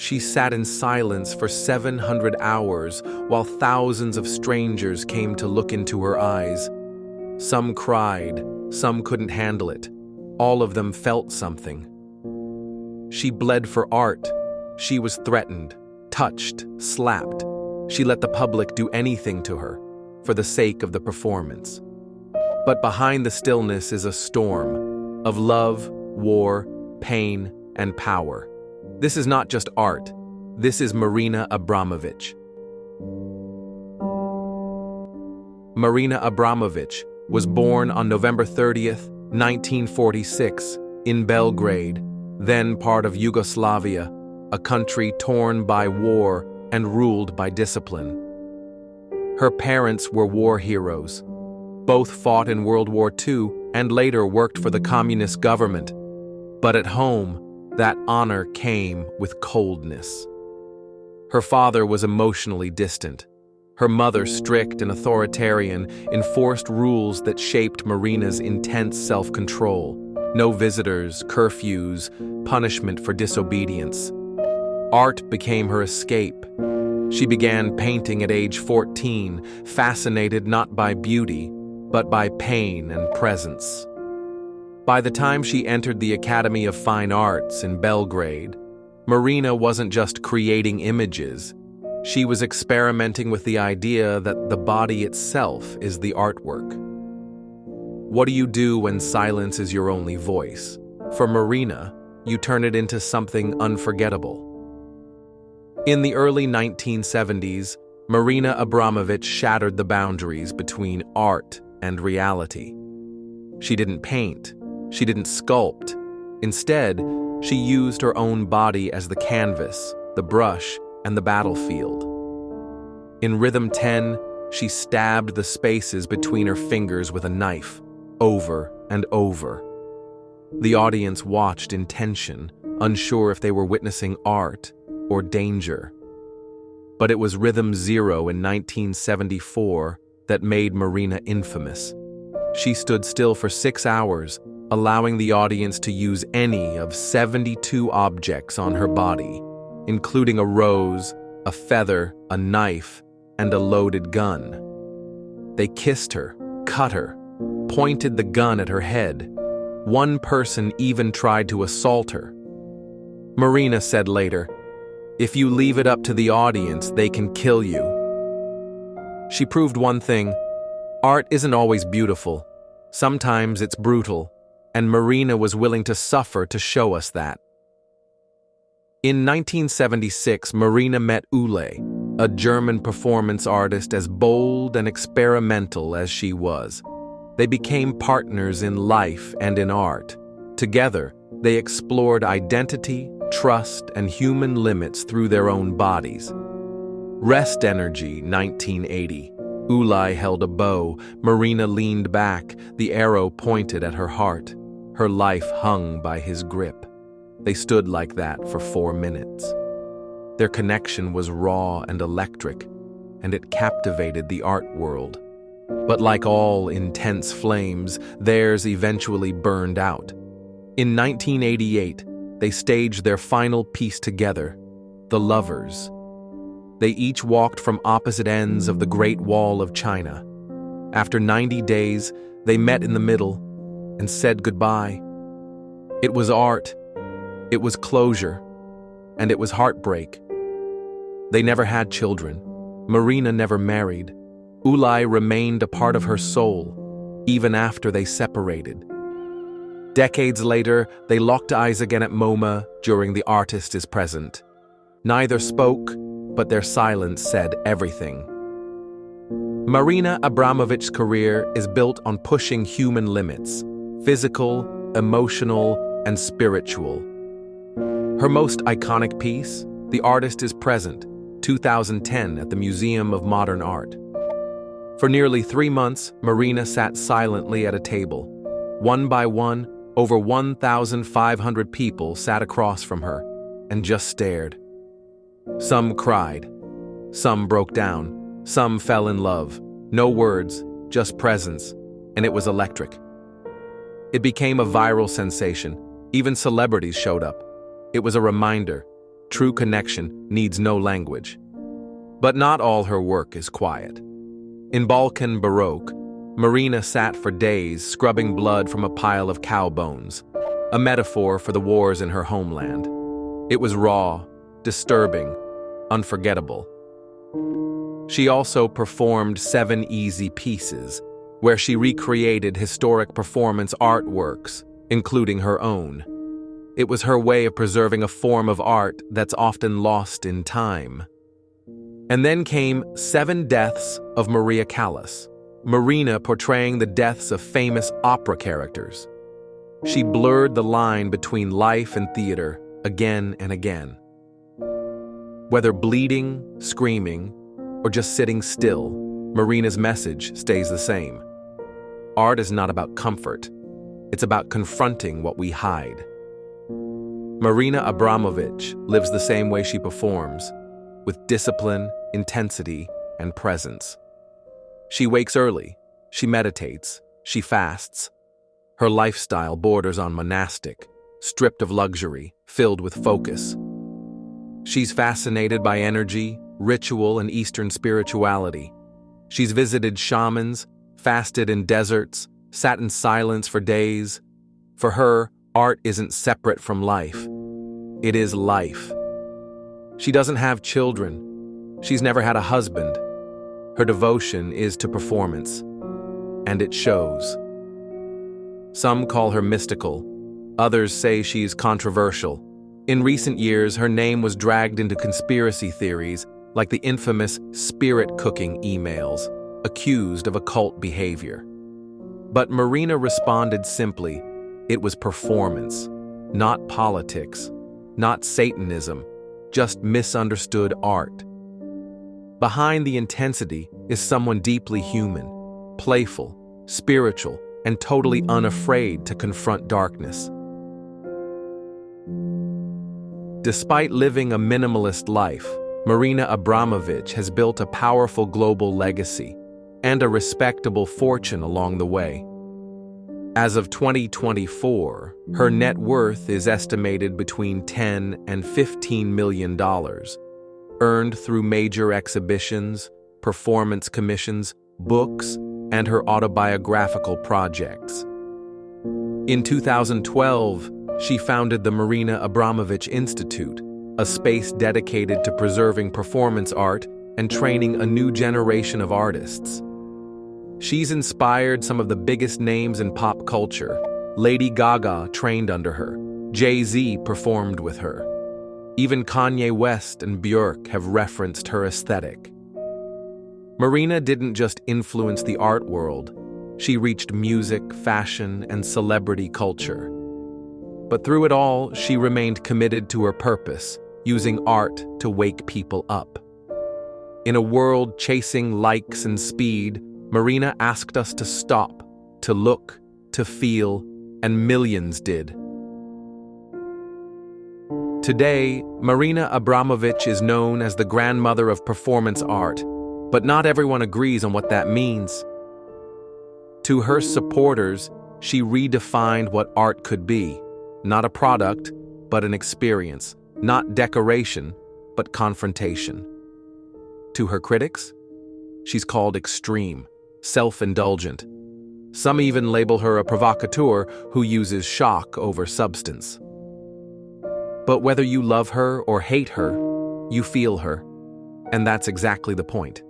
She sat in silence for 700 hours while thousands of strangers came to look into her eyes. Some cried, some couldn't handle it. All of them felt something. She bled for art. She was threatened, touched, slapped. She let the public do anything to her for the sake of the performance. But behind the stillness is a storm of love, war, pain, and power. This is not just art. This is Marina Abramović. Marina Abramović was born on November 30th, 1946, in Belgrade, then part of Yugoslavia, a country torn by war and ruled by discipline. Her parents were war heroes. Both fought in World War II and later worked for the communist government. But at home, that honor came with coldness. Her father was emotionally distant. Her mother, strict and authoritarian, enforced rules that shaped Marina's intense self-control. No visitors, curfews, punishment for disobedience. Art became her escape. She began painting at age 14, fascinated not by beauty, but by pain and presence. By the time she entered the Academy of Fine Arts in Belgrade, Marina wasn't just creating images. She was experimenting with the idea that the body itself is the artwork. What do you do when silence is your only voice? For Marina, you turn it into something unforgettable. In the early 1970s, Marina Abramović shattered the boundaries between art and reality. She didn't paint. She didn't sculpt. Instead, she used her own body as the canvas, the brush, and the battlefield. In Rhythm 10, she stabbed the spaces between her fingers with a knife, over and over. The audience watched in tension, unsure if they were witnessing art or danger. But it was Rhythm 0 in 1974 that made Marina infamous. She stood still for 6 hours, allowing the audience to use any of 72 objects on her body, including a rose, a feather, a knife, and a loaded gun. They kissed her, cut her, pointed the gun at her head. One person even tried to assault her. Marina said later, "If you leave it up to the audience, they can kill you." She proved one thing: art isn't always beautiful. Sometimes it's brutal, and Marina was willing to suffer to show us that. In 1976, Marina met Ulay, a German performance artist as bold and experimental as she was. They became partners in life and in art. Together, they explored identity, trust, and human limits through their own bodies. Rest Energy, 1980. Ulay held a bow. Marina leaned back, the arrow pointed at her heart. Her life hung by his grip. They stood like that for 4 minutes. Their connection was raw and electric, and it captivated the art world. But like all intense flames, theirs eventually burned out. In 1988, they staged their final piece together, The Lovers. They each walked from opposite ends of the Great Wall of China. After 90 days, they met in the middle and said goodbye. It was art, it was closure, and it was heartbreak. They never had children. Marina never married. Ulay remained a part of her soul, even after they separated. Decades later, they locked eyes again at MoMA during The Artist is Present. Neither spoke, but their silence said everything. Marina Abramović's career is built on pushing human limits, physical, emotional, and spiritual. Her most iconic piece, The Artist is Present, 2010 at the Museum of Modern Art. For nearly 3 months, Marina sat silently at a table. One by one, over 1,500 people sat across from her and just stared. Some cried. Some broke down. Some fell in love. No words, just presence, and it was electric. It became a viral sensation. Even celebrities showed up. It was a reminder. True connection needs no language. But not all her work is quiet. In Balkan Baroque, Marina sat for days scrubbing blood from a pile of cow bones, a metaphor for the wars in her homeland. It was raw, disturbing, unforgettable. She also performed 7 easy pieces, where she recreated historic performance artworks, including her own. It was her way of preserving a form of art that's often lost in time. And then came 7 Deaths of Maria Callas, Marina portraying the deaths of famous opera characters. She blurred the line between life and theater again and again. Whether bleeding, screaming, or just sitting still, Marina's message stays the same. Art is not about comfort. It's about confronting what we hide. Marina Abramović lives the same way she performs, with discipline, intensity, and presence. She wakes early, she meditates, she fasts. Her lifestyle borders on monastic, stripped of luxury, filled with focus. She's fascinated by energy, ritual, and Eastern spirituality. She's visited shamans, fasted in deserts, sat in silence for days. For her, art isn't separate from life. It is life. She doesn't have children. She's never had a husband. Her devotion is to performance, and it shows. Some call her mystical. Others say she's controversial. In recent years, her name was dragged into conspiracy theories like the infamous spirit cooking emails, accused of occult behavior. But Marina responded simply, it was performance, not politics, not Satanism, just misunderstood art. Behind the intensity is someone deeply human, playful, spiritual, and totally unafraid to confront darkness. Despite living a minimalist life, Marina Abramović has built a powerful global legacy and a respectable fortune along the way. As of 2024, her net worth is estimated between $10 and $15 million, earned through major exhibitions, performance commissions, books, and her autobiographical projects. In 2012, she founded the Marina Abramović Institute, a space dedicated to preserving performance art and training a new generation of artists. She's inspired some of the biggest names in pop culture. Lady Gaga trained under her. Jay-Z performed with her. Even Kanye West and Björk have referenced her aesthetic. Marina didn't just influence the art world. She reached music, fashion, and celebrity culture. But through it all, she remained committed to her purpose, using art to wake people up. In a world chasing likes and speed, Marina asked us to stop, to look, to feel, and millions did. Today, Marina Abramović is known as the grandmother of performance art, but not everyone agrees on what that means. To her supporters, she redefined what art could be, not a product, but an experience, not decoration, but confrontation. To her critics, she's called extreme, self-indulgent. Some even label her a provocateur who uses shock over substance. But whether you love her or hate her, you feel her, and that's exactly the point.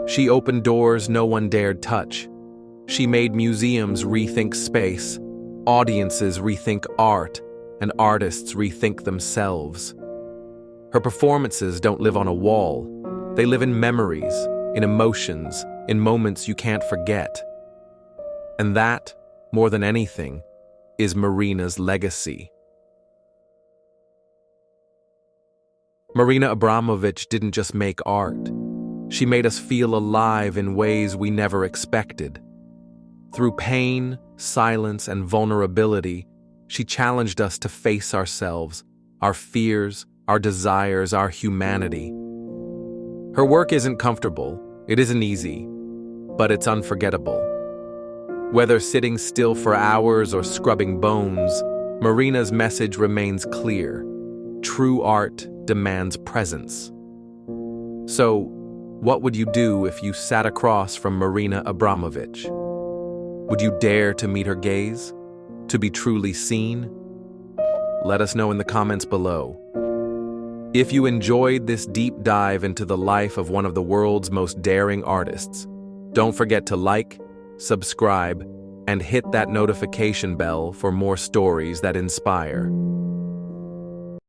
She opened doors no one dared touch. She made museums rethink space, audiences rethink art, and artists rethink themselves. Her performances don't live on a wall. They live in memories, in emotions, in moments you can't forget. And that, more than anything, is Marina's legacy. Marina Abramović didn't just make art. She made us feel alive in ways we never expected. Through pain, silence, and vulnerability, she challenged us to face ourselves, our fears, our desires, our humanity. Her work isn't comfortable, it isn't easy, but it's unforgettable. Whether sitting still for hours or scrubbing bones, Marina's message remains clear. True art demands presence. So, what would you do if you sat across from Marina Abramović? Would you dare to meet her gaze? To be truly seen? Let us know in the comments below. If you enjoyed this deep dive into the life of one of the world's most daring artists, don't forget to like, subscribe, and hit that notification bell for more stories that inspire.